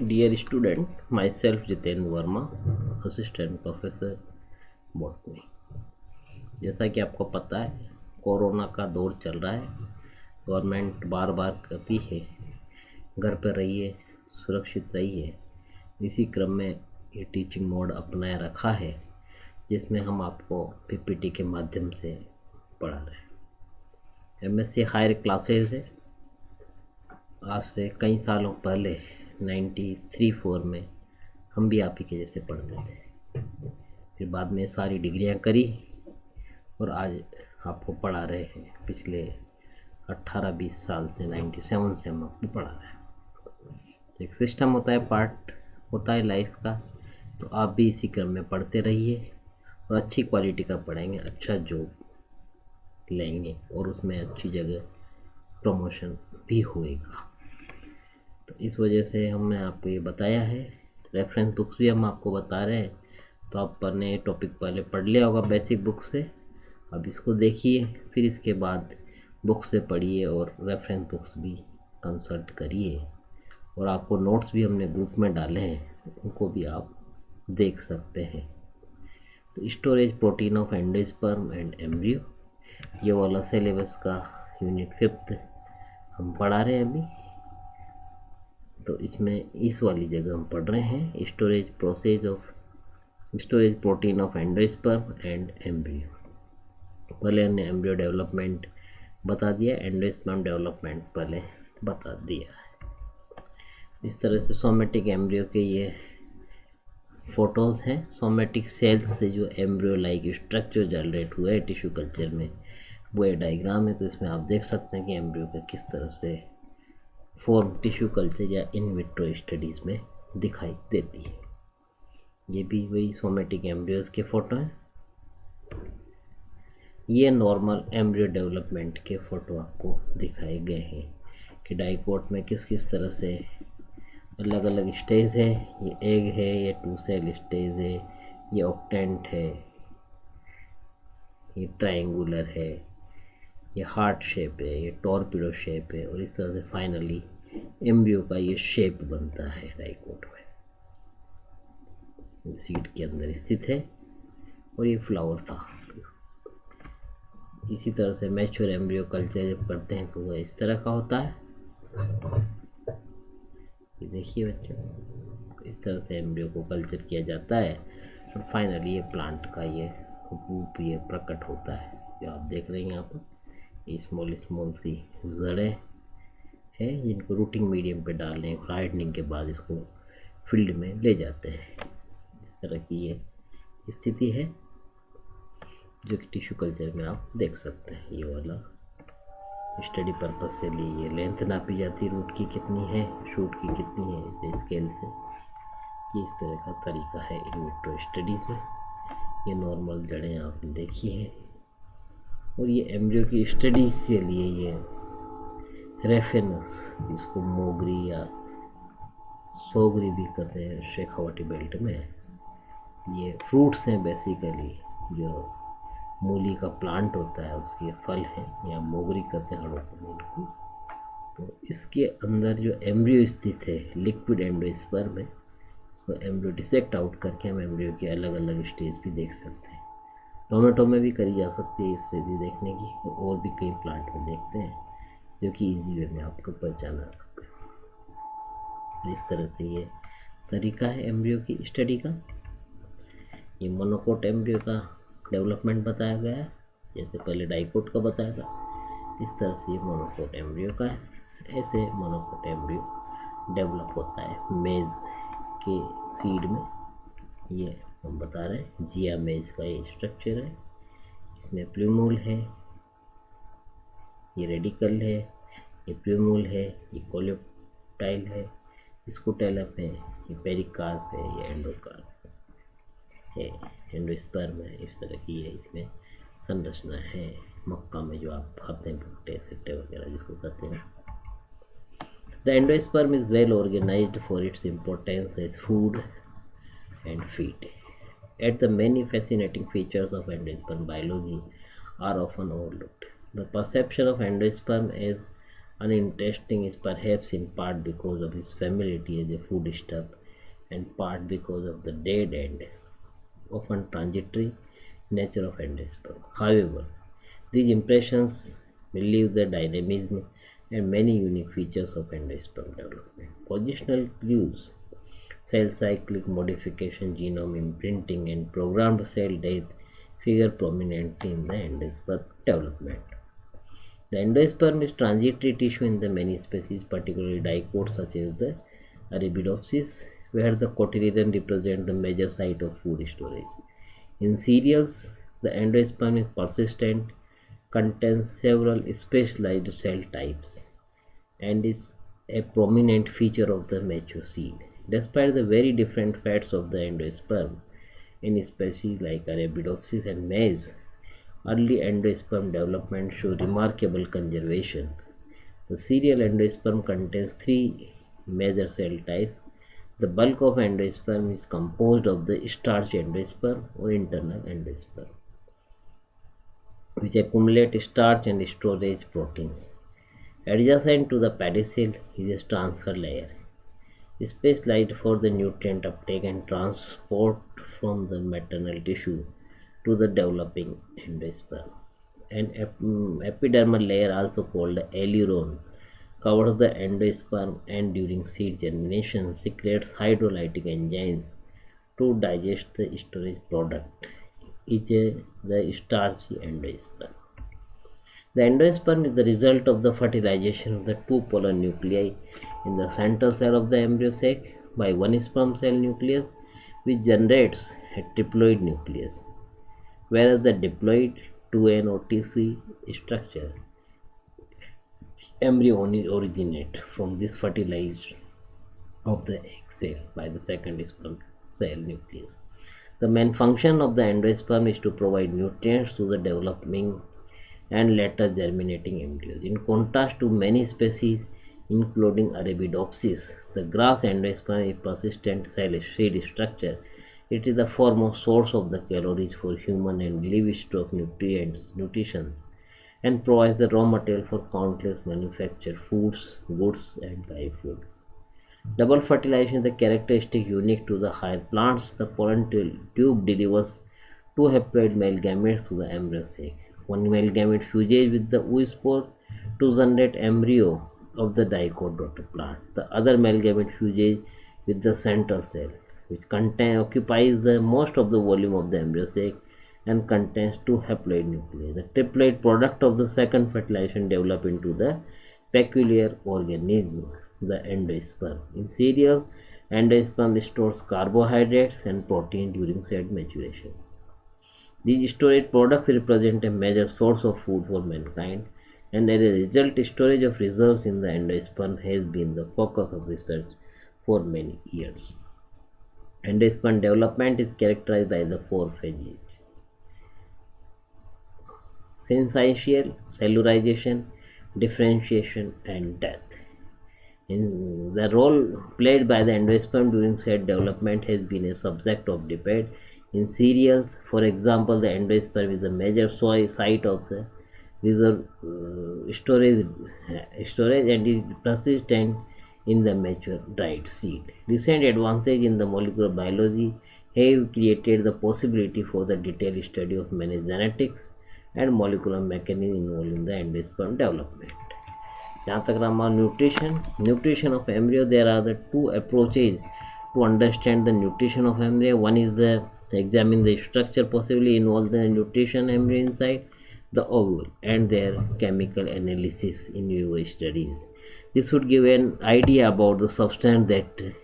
Dear student, myself Jiten Verma, Assistant Professor Botany। जैसा कि आपको पता है, कोरोना का दौर चल रहा है। गवर्नमेंट बार बार कहती है घर पर रहिए, सुरक्षित रहिए। इसी क्रम में ये टीचिंग मोड अपनाया रखा है, जिसमें हम आपको पीपीटी के माध्यम से पढ़ा रहे हैं। एमएससी हायर क्लासेज है। आज से कई सालों पहले 93-4 में हम भी आप ही के जैसे पढ़ते थे। फिर बाद में सारी डिग्रियां करी और आज आपको पढ़ा रहे हैं। पिछले 18-20 साल से 97 से हम आपको पढ़ा रहे हैं। एक सिस्टम होता है, पार्ट होता है लाइफ का। तो आप भी इसी क्रम में पढ़ते रहिए और अच्छी क्वालिटी का पढ़ेंगे, अच्छा जॉब लेंगे और उसमें अच्छी जगह प्रमोशन भी होएगा। तो इस वजह से हमने आपको ये बताया है। रेफरेंस बुक्स भी हम आपको बता रहे हैं। तो आपने ये टॉपिक पहले पढ़ लिया होगा बेसिक बुक से। अब इसको देखिए, फिर इसके बाद बुक से पढ़िए और रेफरेंस बुक्स भी कंसल्ट करिए। और आपको नोट्स भी हमने ग्रुप में डाले हैं, उनको भी आप देख सकते हैं। तो storage protein of endosperm and embryo, ये वाला सिलेबस का यूनिट 5 हम पढ़ा रहे हैं अभी। तो इसमें इस वाली जगह हम पढ़ रहे हैं storage protein of endosperm and embryo. पहले हमने एम्ब्रियो डेवलपमेंट बता दिया, एंडोस्पर्म डेवलपमेंट पहले बता दिया है। इस तरह से सोमेटिक एम्ब्रियो के ये फोटोज हैं। सोमेटिक सेल्स से जो एम्ब्रियो लाइक स्ट्रक्चर जनरेट हुआ है टिश्यू कल्चर में, वो ये डायग्राम है। तो इसमें आप देख सकते हैं कि एम्ब्रियो का किस तरह से फॉर्म टिश्यू कल्चर या इन विट्रो स्टडीज़ में दिखाई देती है। ये भी वही सोमेटिक एम्ब्रियोज के फोटो हैं। ये नॉर्मल एम्ब्रियो डेवलपमेंट के फोटो आपको दिखाए गए हैं कि डाइकोट में किस किस तरह से अलग अलग स्टेज है। ये एग है, ये 2 सेल स्टेज है, ये ऑक्टेंट है, ये ट्रायंगुलर है, ये हार्ट शेप है, ये टॉर्पिडो शेप है। और इस तरह से फाइनली एम्ब्रियो का ये शेप बनता है डाइकोट में। सीड के अंदर स्थित है और ये फ्लावर था। इसी तरह से मैच्योर एम्ब्रियो कल्चर जब करते हैं तो वह इस तरह का होता है। ये देखिए बच्चों, इस तरह से एम्ब्रियो को कल्चर किया जाता है और फाइनली ये प्लांट का ये रूप ये प्रकट होता है, जो आप देख रहे हैं यहाँ पर। स्मॉल स्मॉल सी जड़ें है जिनको रूटिंग मीडियम पे डालने हार्डनिंग के बाद इसको फील्ड में ले जाते हैं। इस तरह की ये स्थिति है जो कि टिश्यू कल्चर में आप देख सकते हैं। ये वाला स्टडी पर्पस से लिए ये लेंथ नापी जाती है, रूट की कितनी है, शूट की कितनी है, स्केल से। ये इस तरह का तरीका है इन विट्रो स्टडीज़ में। ये नॉर्मल जड़ें आपने देखी हैं और ये एम्ब्रियो की स्टडी के लिए ये रेफेनस, इसको मोगरी या सोगरी भी कहते हैं शेखावटी बेल्ट में। ये फ्रूट्स हैं बेसिकली, जो मूली का प्लांट होता है उसके फल हैं, या मोगरी कहते हैं हड़ों में इनको। तो इसके अंदर जो एम्ब्रियो स्थित है लिक्विड एंडोस्पर्म में, तो एम्ब्रियो डिसेक्ट आउट करके हम एम्ब्रियो के अलग अलग स्टेज भी देख सकते हैं। टोमेटो में भी करी जा सकती है इससे भी देखने की, और भी कई प्लांट में देखते हैं जो कि इजी वे में आपको पहचाना सकते हैं। इस तरह से ये तरीका है एम्ब्रियो की स्टडी का। ये मोनोकोट एम्ब्रियो का डेवलपमेंट बताया गया है, जैसे पहले डाइकोट का बताया था। इस तरह से ये मोनोकोट एम्ब्रियो का है। ऐसे मोनोकोट एम्ब्रियो डेवलप होता है मेज के सीड में। ये हम बता रहे हैं जिया मेज का ये स्ट्रक्चर है। इसमें प्लूमूल है, ये रेडिकल है, ये प्लूमूल है, ये कोलेप्टाइल है, स्कूटेलम है, ये पेरिकार्प है, ये एंडोकार्प है, एंडोस्पर्म है। इस तरह की ये इसमें संरचना है। मक्का में जो आप खाते हैं भुट्टे सिट्टे वगैरह जिसको कहते हैं। The endosperm is well organised for its importance as food and feed. Yet the many fascinating features of endosperm biology are often overlooked. The perception of endosperm as uninteresting is perhaps in part because of its familiarity as a foodstuff and part because of the dead and often transitory nature of endosperm. However, these impressions relieve the dynamism and many unique features of endosperm development. Positional clues, cell cyclic modification, genome imprinting, and programmed cell death figure prominently in the endosperm development. The endosperm is transitory tissue in the many species, particularly dicots such as the Arabidopsis, where the cotyledon represents the major site of food storage. In cereals, the endosperm is persistent, contains several specialized cell types, and is a prominent feature of the mature seed. Despite the very different fates of the endosperm in species like Arabidopsis and maize, early endosperm development shows remarkable conservation. The cereal endosperm contains three major cell types. The bulk of endosperm is composed of the starch endosperm or internal endosperm, which accumulate starch and storage proteins. Adjacent to the pedicel is a transfer layer, specialized for the nutrient uptake and transport from the maternal tissue to the developing endosperm. An epidermal layer, also called the aileron, covers the endosperm and during seed germination secretes hydrolytic enzymes to digest the storage product, the starchy endosperm. The endosperm is the result of the fertilization of the two polar nuclei in the central cell of the embryo sac by one sperm cell nucleus, which generates a triploid nucleus, whereas the diploid 2N or TC structure embryo originate from this fertilization of the egg cell by the second sperm cell nucleus. The main function of the endosperm is to provide nutrients to the developing and later germinating embryos. In contrast to many species, including Arabidopsis, the grass endosperm is persistent cell seed structure. It is the foremost source of the calories for human and livestock nutrition, and provides the raw material for countless manufactured foods, goods, and dry foods. Double fertilization is the characteristic unique to the higher plants. The pollen tube delivers two haploid male gametes to the embryo sac. One male gamete fuses with the oospore to generate embryo of the dicot daughter plant. The other male gamete fuses with the central cell, which occupies the most of the volume of the embryo sac and contains two haploid nuclei. The triploid product of the second fertilization develop into the peculiar organism, the endosperm. In cereal, endosperm stores carbohydrates and protein during said maturation. These storage products represent a major source of food for mankind, and as a result, storage of reserves in the endosperm has been the focus of research for many years. Endosperm development is characterized by the four phases: syncytial, cellularization, differentiation, and death. The role played by the endosperm during said development has been a subject of debate. In cereals, for example, the endosperm is the major site of the reserve storage and is persistent in the mature dried seed. Recent advances in the molecular biology have created the possibility for the detailed study of many genetics and molecular mechanisms involved in the endosperm development. जहाँ तक रहा nutrition of embryo, there are the two approaches to understand the nutrition of embryo. One is to examine the structure possibly involved the nutrition embryo inside the ovule and their chemical analysis in vivo studies. This would give an idea about the substance that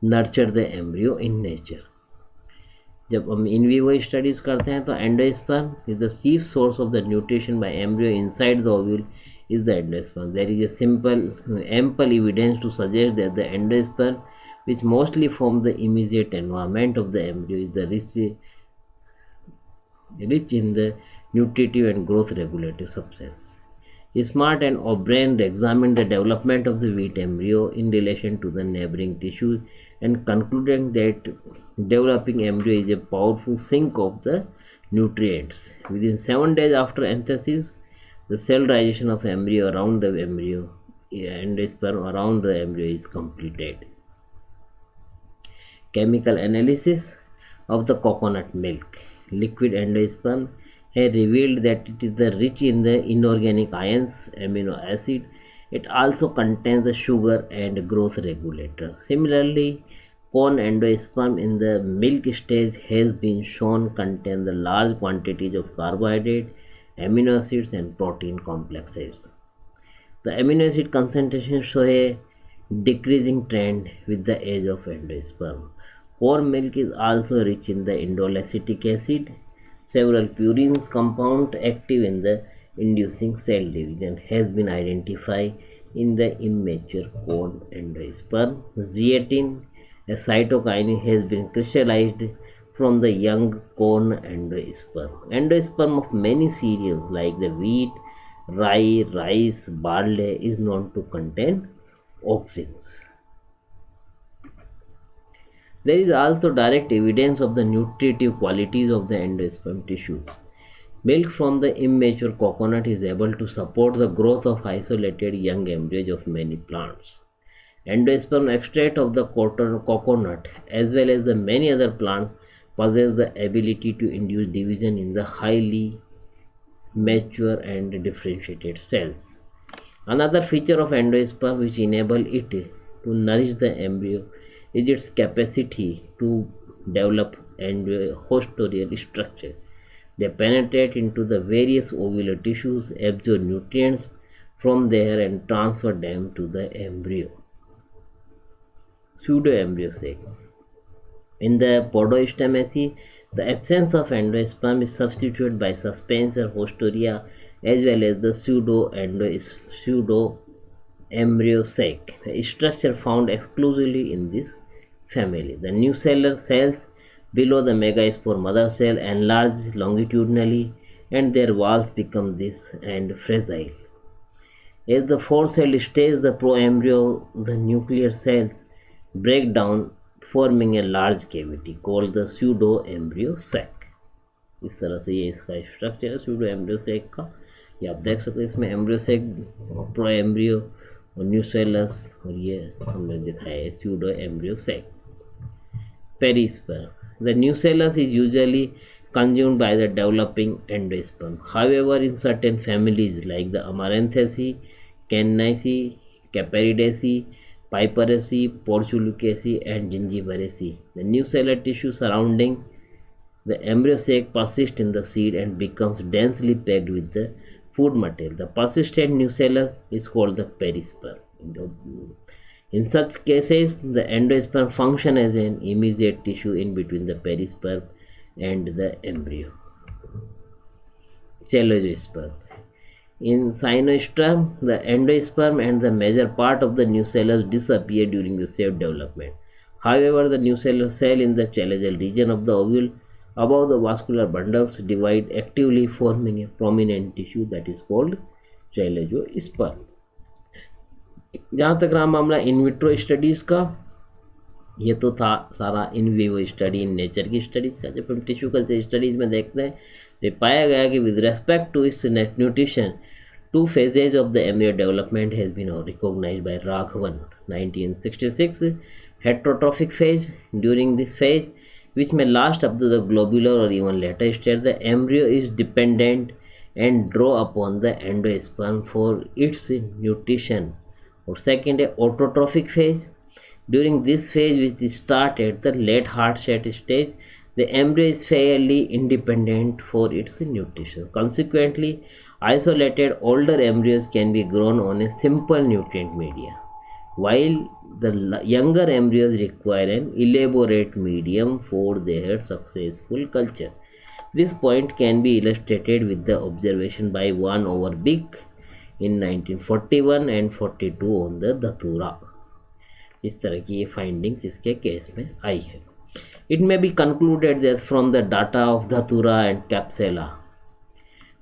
nurture the embryo in nature. जब हम in vivo studies करते हैं तो endosperm is the chief source of the nutrition by embryo inside the ovule is the endosperm. There is a ample evidence to suggest that the endosperm, which mostly forms the immediate environment of the embryo, is the rich in the nutritive and growth regulative substance. Smart and O'Brien examined the development of the wheat embryo in relation to the neighboring tissue and concluded that developing embryo is a powerful sink of the nutrients. Within 7 days after anthesis, the cellulization of embryo around the embryo and sperm around the embryo is completed. Chemical analysis of the coconut milk. Liquid endosperm has revealed that it is rich in the inorganic ions, amino acid. It also contains the sugar and growth regulator. Similarly, corn endosperm in the milk stage has been shown contain the large quantities of carbohydrate, amino acids and protein complexes. The amino acid concentration show a decreasing trend with the age of endosperm. Corn milk is also rich in the indolacetic acid. Several purines compound active in the inducing cell division has been identified in the immature corn endosperm. Zeatin, a cytokine, has been crystallized from the young corn endosperm. Endosperm of many cereals like the wheat, rye, rice, barley is known to contain auxins. There is also direct evidence of the nutritive qualities of the endosperm tissues. Milk from the immature coconut is able to support the growth of isolated young embryos of many plants. Endosperm extract of the coconut as well as the many other plants possess the ability to induce division in the highly mature and differentiated cells. Another feature of endosperm which enable it to nourish the embryo is its capacity to develop hostorial structure. They penetrate into the various ovular tissues, absorb nutrients from there and transfer them to the embryo. Pseudoembryo sac. In the Podostemacea, the absence of endosperm is substituted by suspension hostoria as well as the pseudoembryo sac, a structure found exclusively in this family. The nucellar cells below the megaspore mother cell enlarge longitudinally and their walls become this and fragile. As the four-celled stage, the proembryo, the nuclear cells break down forming a large cavity called the pseudoembryo sac. इस तरह से ये इसका structure है pseudo embryo sac का. ये आप देख सकते हैं इसमें एम्ब्रियो सेक, प्रोएम्ब्रियो और न्यूसेलस, और ये हमने दिखाया है pseudo embryo sac. Perisperm. The nucellus is usually consumed by the developing endosperm. However, in certain families like the Amaranthaceae, Cannaceae, Caparidaceae, Piperaceae, Portulaceae and Gingiveraceae, the nucellar tissue surrounding the embryo sac persists in the seed and becomes densely packed with the food material. The persistent nucellus is called the perisperm. In such cases, the endosperm function as an immediate tissue in between the perisperm and the embryo. Chelosperm. In cynosperm, the endosperm and the major part of the nucellus disappear during the safe development. However, the nucellar cell in the chelosal region of the ovule above the vascular bundles divide actively, forming a prominent tissue that is called chelosperm. जहाँ तक रहा मामला in vitro studies का, ये तो था सारा in vivo study, in nature की स्टडीज़ का. जब हम टिश्यू कल्चर स्टडीज़ में देखते हैं तो पाया गया कि with respect to its nutrition, two phases of the embryo development has been recognized by Raghavan 1966. Heterotrophic phase. During this phase, which may last up to the globular or even later stage, the embryo is dependent and draw upon the endosperm for its nutrition. Or second, a autotrophic phase. During this phase, which starts at the late heart stage, the embryo is fairly independent for its nutrition. Consequently, isolated older embryos can be grown on a simple nutrient media, while the younger embryos require an elaborate medium for their successful culture. This point can be illustrated with the observation by Van Overbeek in 1941 and 42 on the Datura. इस तरह की ये findings इसके case में आई है. It may be concluded that from the data of Datura and Capsella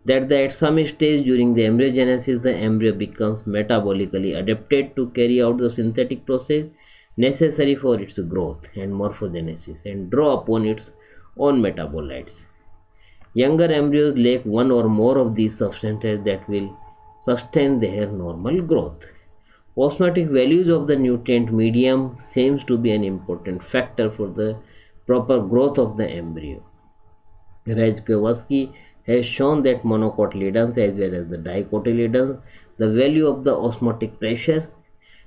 that at some stage during the embryogenesis the embryo becomes metabolically adapted to carry out the synthetic process necessary for its growth and morphogenesis and draw upon its own metabolites. Younger embryos lack one or more of these substances that will sustain their normal growth. Osmotic values of the nutrient medium seems to be an important factor for the proper growth of the embryo. Rajkowski has shown that monocotyledons as well as the dicotyledons, the value of the osmotic pressure,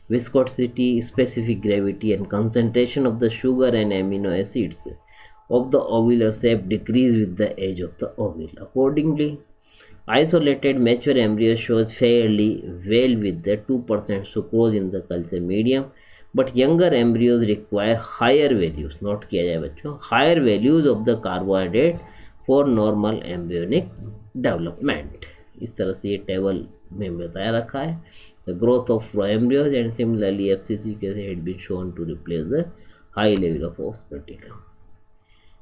viscosity, specific gravity, and concentration of the sugar and amino acids of the ovular sac decrease with the age of the ovule. Accordingly, isolated mature embryo shows fairly well with the 2% sucrose in the culture medium, but younger embryos require higher values, note किया जाए बच्चों, higher values of the carbohydrate for normal embryonic development. इस तरह से ये table में बताया रखा है. The growth of embryos and similarly FCC cases had been shown to replace the high level of osmotic.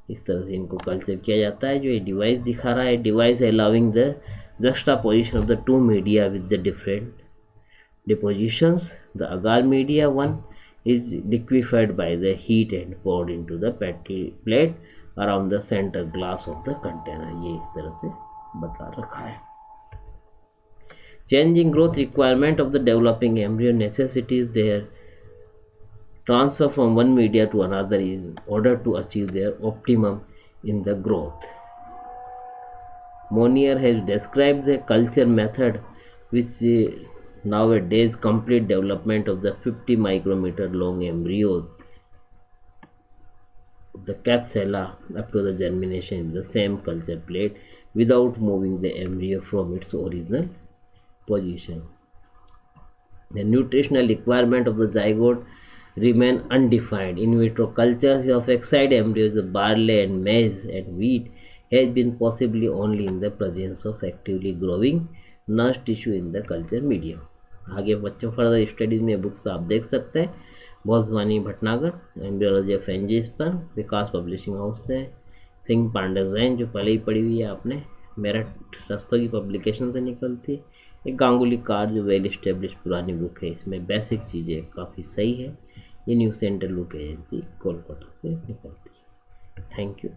इस तरह से इनको कल्चर किया जाता है. जो ये डिवाइस दिखा रहा है, device allowing the juxtaposition of the two media with the different depositions. The agar media one is liquefied by the heat and poured into the petri plate around the center glass of the container. ये इस तरह से बता रखा है. Changing growth requirement of the developing embryo necessitates their transfer from one media to another in order to achieve their optimum in the growth. Monnier has described the culture method which nowadays complete development of the 50 micrometer long embryos of the capsula up to the germination in the same culture plate without moving the embryo from its original position. The nutritional requirement of the zygote remain undefined. In vitro cultures of egg-side embryos of barley and maize and wheat has been possibly only in the presence of actively growing nurse tissue in the culture medium. आगे बच्चों further studies में books आप देख सकते हैं. Bhoswani Bhatnagar embryology of angiosperm Vikas publishing house से. सिंह पांडे जैन जो पहले ही पढ़ी हुई है आपने, मेरठ रस्तों की पब्लिकेशन से निकलती है. एक गांगुली कार जो वेल इस्टेब्लिश पुरानी बुक है, इसमें बेसिक चीज़ें काफ़ी सही है. ये new central book agency Kolkata से निकलती है. Thank you.